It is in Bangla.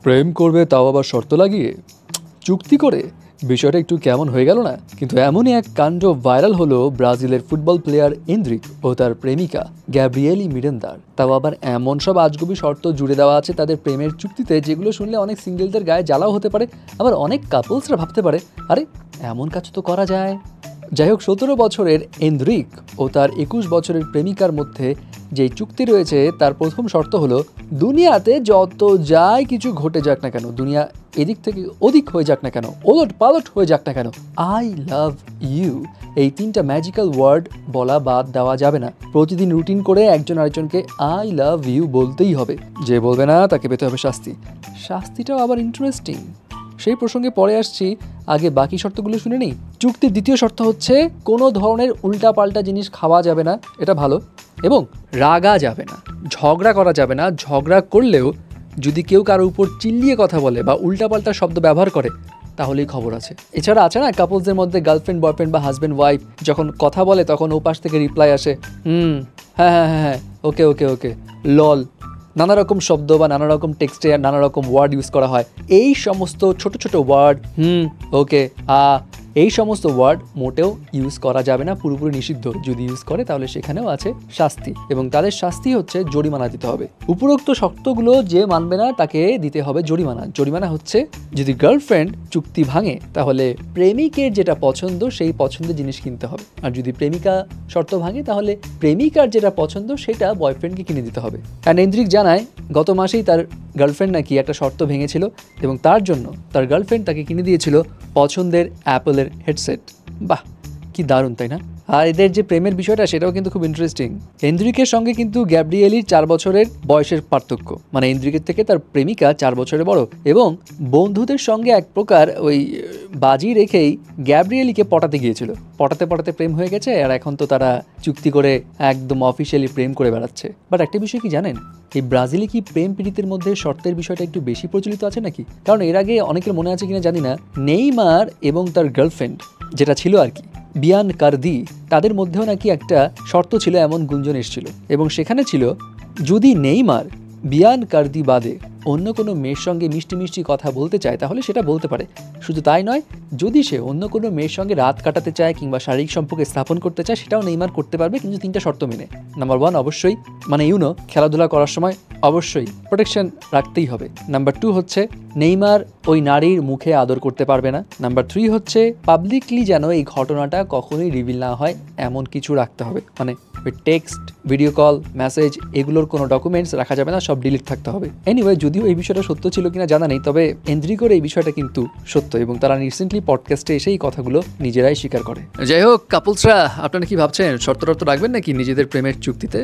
প্রেম করবে তাও আবার শর্ত লাগিয়ে, চুক্তি করে। বিষয়টা একটু কেমন হয়ে গেল না? কিন্তু এমনই এক কাণ্ড ভাইরাল হলো ব্রাজিলের ফুটবল প্লেয়ার এন্দ্রিক ও তার প্রেমিকা গ্যাব্রিয়েলি মিরেন্দার। তাও আবার এমন সব আজগুবি শর্ত জুড়ে দেওয়া আছে তাদের প্রেমের চুক্তিতে, যেগুলো শুনলে অনেক সিঙ্গেলদের গায়ে জ্বালাও হতে পারে, আবার অনেক কাপলসরা ভাবতে পারে আরে এমন কাজ তো করা যায়। যাই হোক, 17 বছরের এন্দ্রিক ও তার 21 বছরের প্রেমিকার মধ্যে যেই চুক্তি রয়েছে তার প্রথম শর্ত হলো, দুনিয়াতে যত যাই কিছু ঘটে যাক না কেন, দুনিয়া এদিক থেকে ওদিক হয়ে যাক না কেন, ওলট পালট হয়ে যাক না কেন, আই লাভ ইউ এই 3টা ম্যাজিক্যাল ওয়ার্ড বলা বাদ দেওয়া যাবে না। প্রতিদিন রুটিন করে একজন আরেকজনকে আই লাভ ইউ বলতেই হবে। যে বলবে না তাকে পেতে হবে শাস্তি। শাস্তিটাও আবার ইন্টারেস্টিং, সেই প্রসঙ্গে পরে আসছি, আগে বাকি শর্তগুলো শুনে নিই। চুক্তির দ্বিতীয় শর্ত হচ্ছে, কোনো ধরনের উল্টাপাল্টা জিনিস খাওয়া যাবে না, এটা ভালো, এবং রাগা যাবে না, ঝগড়া করা যাবে না। ঝগড়া করলেও যদি কেউ কারোর উপর চিল্লিয়ে কথা বলে বা উল্টাপাল্টা শব্দ ব্যবহার করে তাহলেই খবর আছে। এছাড়া আছে না কাপলসদের মধ্যে গার্লফ্রেন্ড বয়ফ্রেন্ড বা হাজব্যান্ড ওয়াইফ যখন কথা বলে তখন ও পাশ থেকে রিপ্লাই আসে হ্যাঁ হ্যাঁ হ্যাঁ হ্যাঁ ওকে ওকে ওকে লল, নানা রকম শব্দ বা নানা রকম টেক্সটে নানা রকম ওয়ার্ড ইউজ করা হয়। এই সমস্ত ছোট ছোট ওয়ার্ড ওকে এই সমস্ত ওয়ার্ড মোটেও ইউজ করা যাবে না, পুরোপুরি নিষিদ্ধ। যদি ইউজ করে তাহলে সেখানেও আছে শাস্তি, এবং তাদের শাস্তি হচ্ছে জরিমানা দিতে হবে। উপরোক্ত শর্তগুলো যে মানবে না তাকে দিতে হবে জরিমানা। জরিমানা হচ্ছে, যদি গার্লফ্রেন্ড চুক্তি ভাঙে তাহলে প্রেমিকের যেটা পছন্দ সেই পছন্দের জিনিস কিনতে হবে, আর যদি প্রেমিকা শর্ত ভাঙে তাহলে প্রেমিকার যেটা পছন্দ সেটা বয়ফ্রেন্ডকে কিনে দিতে হবে। অ্যান্ড এন্দ্রিক জানায় গত মাসেই তার গার্লফ্রেন্ড নাকি একটা শর্ত ভেঙেছিল এবং তার জন্য তার গার্লফ্রেন্ড তাকে কিনে দিয়েছিল পছন্দের অ্যাপলের হেডসেট। বাহ, কি দারুণ তাই না? আর এদের যে প্রেমের বিষয়টা সেটাও কিন্তু খুব ইন্টারেস্টিং। এন্দ্রিকের সঙ্গে কিন্তু গ্যাব্রিয়েলির 4 বছরের বয়সের পার্থক্য, মানে এন্দ্রিকের থেকে তার প্রেমিকা 4 বছরের বড়, এবং বন্ধুদের সঙ্গে এক প্রকার ওই বাজি রেখেই গ্যাব্রিয়েলিকে পটাতে গিয়েছিল। পটাতে পটাতে প্রেম হয়ে গেছে, আর এখন তো তারা চুক্তি করে একদম অফিসিয়ালি প্রেম করে বেড়াচ্ছে। বাট একটা বিষয় কি জানেন, এই ব্রাজিলে কি প্রেম পীড়িতের মধ্যে শর্তের বিষয়টা একটু বেশি প্রচলিত আছে নাকি? কারণ এর আগে অনেকের মনে আছে কিনা জানি না, নেইমার এবং তার গার্লফ্রেন্ড যেটা ছিল আর কি, বিয়ান কার্দি, তাদের মধ্যেও নাকি একটা শর্ত ছিল, এমন গুঞ্জন এসেছিল। এবং সেখানে ছিল, যদি নেইমার বিয়ান কার্দি বাদে অন্য কোনো মেয়ের সঙ্গে মিষ্টি মিষ্টি কথা বলতে চায় তাহলে সেটা বলতে পারে। শুধু তাই নয়, যদি সে অন্য কোনো মেয়ের সঙ্গে রাত কাটাতে চায় কিংবা শারীরিক সম্পর্ক স্থাপন করতে চায় সেটাও নেইমার করতে পারবে, কিন্তু 3টা শর্ত মেনে। নাম্বার 1, অবশ্যই মানে খেলাধুলা করার সময় অবশ্যই প্রোটেকশন রাখতেই হবে। নাম্বার 2 হচ্ছে, নেইমার ওই নারীর মুখে আদর করতে পারবে না। নাম্বার 3 হচ্ছে, পাবলিকলি যেন এই ঘটনাটা কখনোই রিভিল না হয় এমন কিছু রাখতে হবে, মানে ওই টেক্সট, ভিডিও কল, মেসেজ এগুলোর কোনো ডকুমেন্টস রাখা যাবে না, সব ডিলিট থাকতে হবে। এনিওয়ে, যদিও এই বিষয়টা সত্য ছিল কিনা জানা নেই, তবে এন্দ্রিকোর এই বিষয়টা কিন্তু সত্য, এবং তারা রিসেন্টলি পডকাস্টে এসে এই কথাগুলো নিজেরাই স্বীকার করে। যাই হোক কাপলসরা, আপনারা কি ভাবছেন, শর্ত রাখবেন নাকি নিজেদের প্রেমের চুক্তিতে?